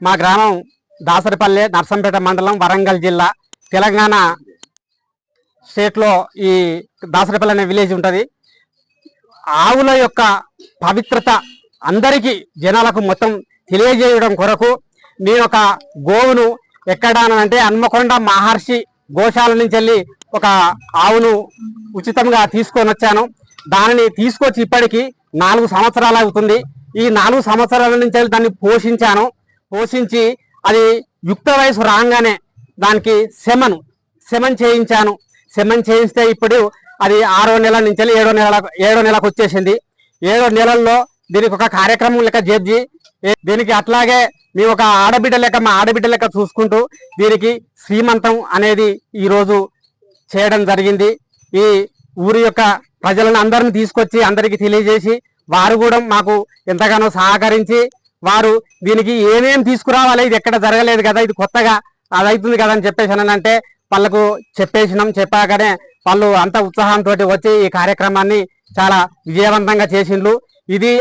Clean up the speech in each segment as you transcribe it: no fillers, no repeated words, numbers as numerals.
మా గ్రామం దాసరిపల్లె, నర్సంపేట మండలం, వరంగల్ జిల్లా, తెలంగాణ స్టేట్లో ఈ దాసరిపల్లె అనే విలేజ్ ఉంటుంది. ఆవుల యొక్క పవిత్రత అందరికీ జనాలకు మొత్తం తెలియజేయడం కొరకు నేను ఒక గోవును ఎక్కడానంటే హన్మకొండ మహర్షి గోశాల నుంచి వెళ్ళి ఒక ఆవును ఉచితంగా తీసుకొని వచ్చాను. దానిని తీసుకొచ్చి ఇప్పటికి 4 సంవత్సరాలు అవుతుంది. ఈ 4 సంవత్సరాల నుంచి దాన్ని పోషించి అది యుక్త వయసు రాగానే దానికి సెమన్ చేయించాను. సెమన్ చేయిస్తే ఇప్పుడు అది 6వ నెల నుంచి 7వ నెలకు వచ్చేసింది. 7వ నెలల్లో దీనికి ఒక కార్యక్రమం లెక్క చేర్చి దీనికి అట్లాగే మేము ఒక మా ఆడబిడ్డ లెక్క చూసుకుంటూ దీనికి శ్రీమంతం అనేది ఈరోజు చేయడం జరిగింది. ఈ ఊరి యొక్క ప్రజలను అందరిని తీసుకొచ్చి అందరికీ తెలియజేసి వారు కూడా మాకు ఎంతగానో సహకరించి వారు దీనికి ఏమేమి తీసుకురావాలి, ఇది ఎక్కడ జరగలేదు కదా, ఇది కొత్తగా అది అవుతుంది కదా అని చెప్పేసానంటే వాళ్ళకు చెప్పాకనే వాళ్ళు అంత ఉత్సాహంతో వచ్చి ఈ కార్యక్రమాన్ని చాలా విజయవంతంగా చేసిండ్రు. ఇది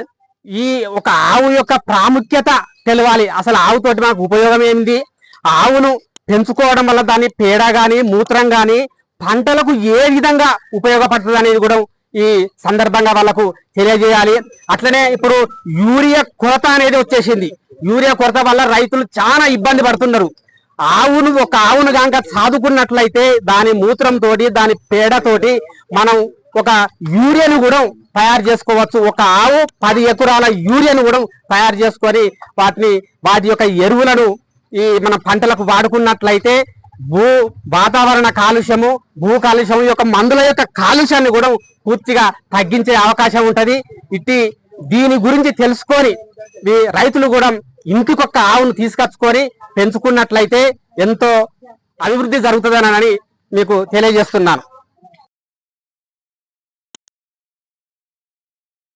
ఈ ఒక ఆవు యొక్క ప్రాముఖ్యత తెలవాలి. అసలు ఆవుతోటి మనకు ఉపయోగం ఏంది, ఆవును పెంచుకోవడం వల్ల దాని పేడ కానీ మూత్రం కానీ పంటలకు ఏ విధంగా ఉపయోగపడుతుంది అనేది కూడా ఈ సందర్భంగా వాళ్ళకు తెలియజేయాలి. అట్లనే ఇప్పుడు యూరియా కొరత అనేది వచ్చేసింది. యూరియా కొరత వల్ల రైతులు చాలా ఇబ్బంది పడుతున్నారు. ఒక ఆవును కనుక సాదుకున్నట్లయితే దాని మూత్రంతో దాని పేడతోటి మనం ఒక యూరియాను కూడా తయారు చేసుకోవచ్చు. ఒక ఆవు 10 ఎకరాల యూరియాను కూడా తయారు చేసుకొని వాటి యొక్క ఎరువులను ఈ మన పంటలకు వాడుకున్నట్లయితే వాతావరణ కాలుష్యము, భూ కాలుష్యము యొక్క మందుల యొక్క కాలుష్యాన్ని కూడా పూర్తిగా తగ్గించే అవకాశం ఉంటుంది. దీని గురించి తెలుసుకొని రైతులు కూడా ఇంటికొక్క ఆవును తీసుకొచ్చుకొని పెంచుకున్నట్లయితే ఎంతో అభివృద్ధి జరుగుతుందని మీకు తెలియజేస్తున్నాను.